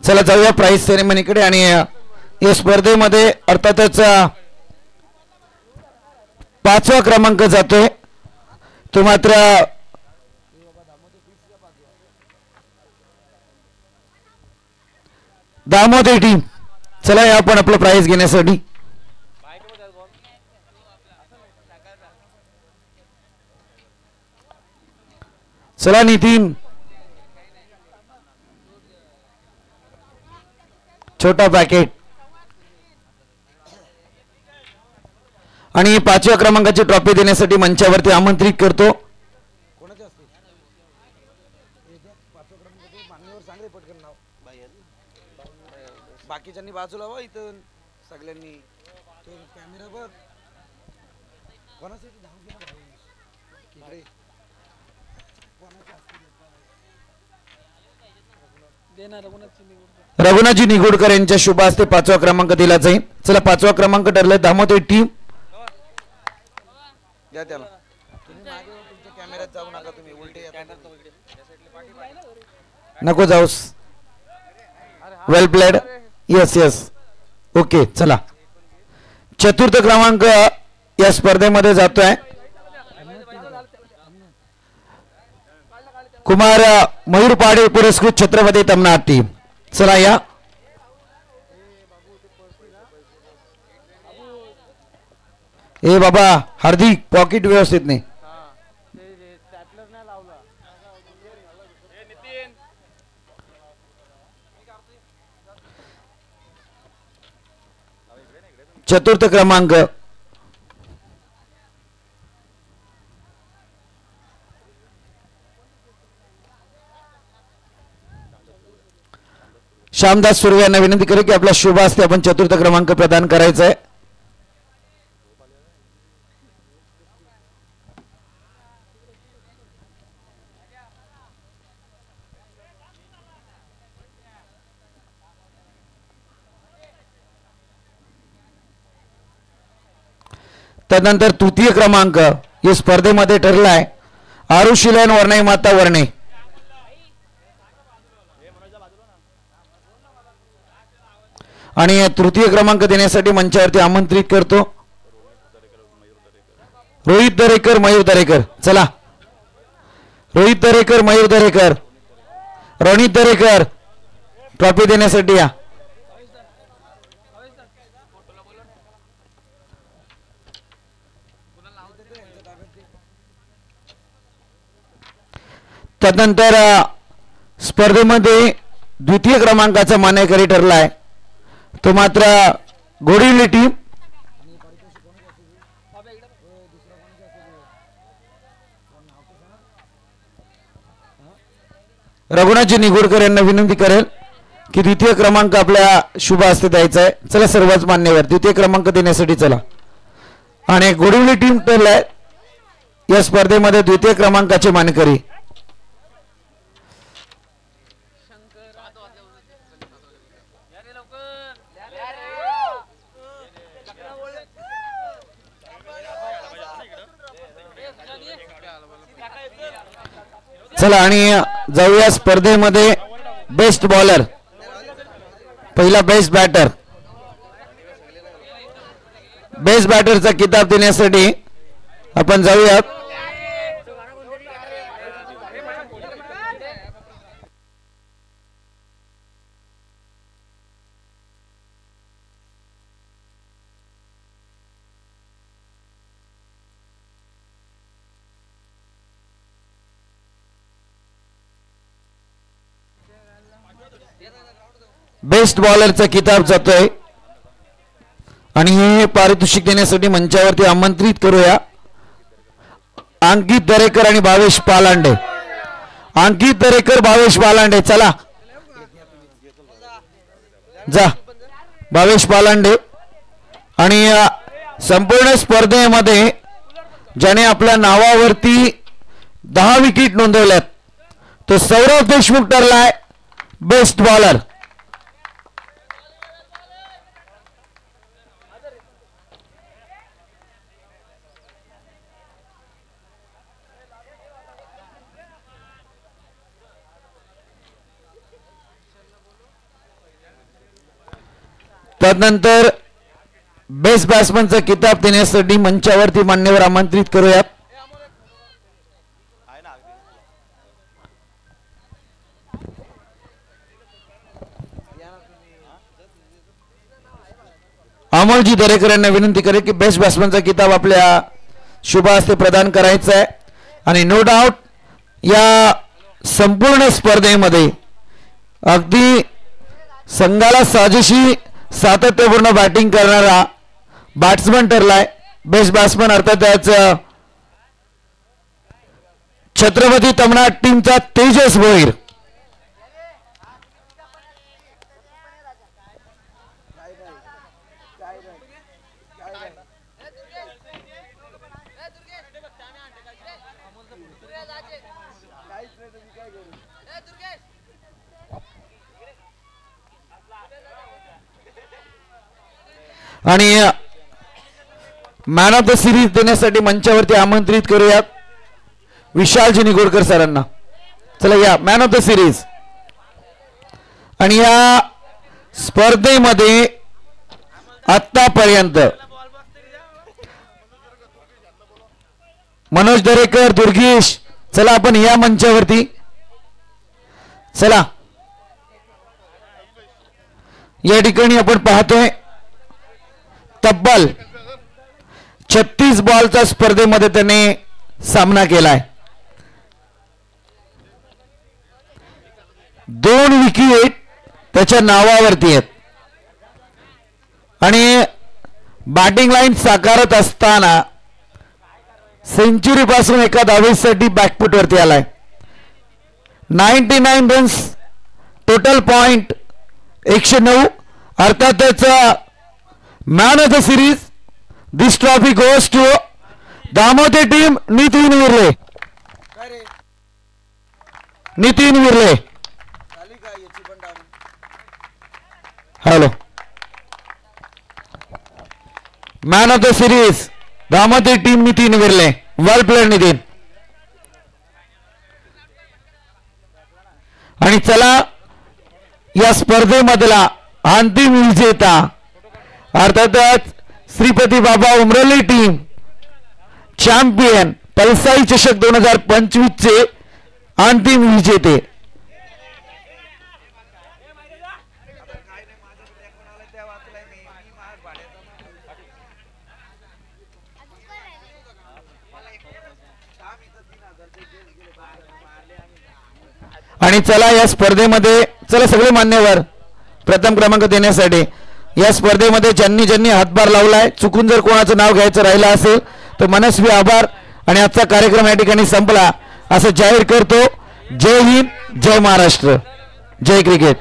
चला जाऊया प्राइज सेरेमनीकडे. आणि या स्पर्धेमध्ये अर्थातच 5वा क्रमांक जातोय तो मात्र दामोदर टीम. चला या आपण आपलं प्राइज घेण्यासाठी. चला नितीन, छोटा पॅकेट. आणि 5व्या क्रमांकाची ट्रॉफी देण्यासाठी मंचावरती आमंत्रित करतो बाकीच्यांनी बाजूला वा इथं सगळ्यांनी कॅमेरा बघ कोणासाठी रघुनाथजी निगुडकर यांच्या शुभ हस्ते 5वा क्रमांक दिला जाईल. चला 5वा क्रमांक ठरलाय दामोदर टीम. द्या त्याला. तुम्ही मागे तुमच्या कॅमेऱ्यात जाऊ नका, तुम्ही उलटे नको जाऊस. वेल प्लेड. Yes yes okay. चला 4था क्रमांक या स्पर्धेमध्ये जातोय कुमार मयूर पाडे पुरस्कृत छत्रपती तमनाथ टीम. चला या. ए बाबा हार्दिक पॉकेट व्यवस्थित नाही. चतुर्थ क्रमांक श्यामदास सुर्वे यांना विनंती करू की आपल्या शुभ हस्ते आपण 4था क्रमांक प्रदान करायचा आहे. त्यानंतर 3य क्रमांक या स्पर्धेमध्ये ठरलाय आरुशिलन वर्णे माता वर्णे. आणि 3य क्रमांक देण्यासाठी मंचावरती आमंत्रित करतो रोहित दरेकर मयूर दरेकर. चला रोहित दरेकर मयूर दरेकर रणित दरेकर ट्रॉफी देण्यासाठी या. त्यानंतर स्पर्धेमध्ये 2य क्रमांकाचा मानकरी ठरलाय तो मात्र घोडिवली टीम. रघुनाथजी निगुडकर यांना विनंती करेल की 2य क्रमांक आपल्या शुभ हस्ते द्यायचा आहे. चला सर्वच मान्यवर 2य क्रमांक देण्यासाठी चला. आणि घोडिवली टीम ठरलाय या स्पर्धेमध्ये 2य क्रमांकाचे मानकरी. चला आणि जाऊया स्पर्धेमध्ये बेस्ट बॉलर. पहिला बेस्ट बॅटर. बेस्ट बॅटरचा किताब देण्यासाठी आपण जाऊया. बेस्ट बॉलरचा किताब जातोय आणि हे पारितोषिक देण्यासाठी मंचावरती आमंत्रित करूया अंकित दरेकर आणि भावेश पालांडे. अंकित दरेकर भावेश पालांडे. चला जा भावेश पालांडे. आणि संपूर्ण स्पर्धेमध्ये ज्याने आपल्या नावावरती 10 विकेट नोंदवल्यात तो सौरभ देशमुख ठरलाय बेस्ट बॉलर. तदनंतर बेस्ट बॅट्समनचा किताब देण्यासाठी मंचावरती मान्यवर आमंत्रित करूयात. अमोलजी दरेकर यांना विनंती करेल की बेस्ट बॅट्समनचा किताब आपल्या शुभ हस्ते प्रदान करायचा आहे. आणि नो डाऊट या संपूर्ण स्पर्धेमध्ये अगदी संघाला साजेशी सातत्यपूर्ण बॅटिंग करणारा बॅट्समन ठरलाय. बेस्ट बॅट्समन अर्थात त्याचं छत्रपती तमनाट टीमचा तेजस भोईर. आणि मॅन ऑफ द सिरीज देण्यासाठी मंचावरती आमंत्रित करूयात विशालजी निगोडकर सरांना. चला या मॅन ऑफ द सिरीज. आणि या स्पर्धेमध्ये आतापर्यंत मनोज दरेकर, दुर्गेश, चला आपण या मंचावरती. चला या ठिकाणी आपण पाहतोय तब्बल 36 बॉलच्या स्पर्धेमध्ये त्याने सामना केलाय. 2 विकेट त्याच्या नावावरती आहेत. आणि बॅटिंग लाईन साकारत असताना सेंचुरी पासून एका धावेसाठी बॅकफुट वरती आलाय. 99 रन्स टोटल पॉइंट 109. अर्थातच man of the series this trophy goes to Damodar team Nitin Virle. Nitin Virle hello. Man of the series Damodar team Nitin Virle. Well played Nitin. आणि चला या स्पर्धेमधला अंतिम विजेता अर्थातच श्रीपती बाबा उमरली टीम चॅम्पियन पलसाई चषक 2025 चे अंतिम विजेते. आणि चला या स्पर्धेमध्ये चला सगळे मान्यवर प्रथम क्रमांक देण्यासाठी या स्पर्धेमध्ये ज्यांनी ज्यांनी हातभार लावलाय, चुकून जर कोणाचं नाव घ्यायचं राहिलं असेल तर मनस्वी आभार. आणि आजचा कार्यक्रम या ठिकाणी संपला असं जाहीर करतो. जय हिंद, जय महाराष्ट्र, जय क्रिकेट.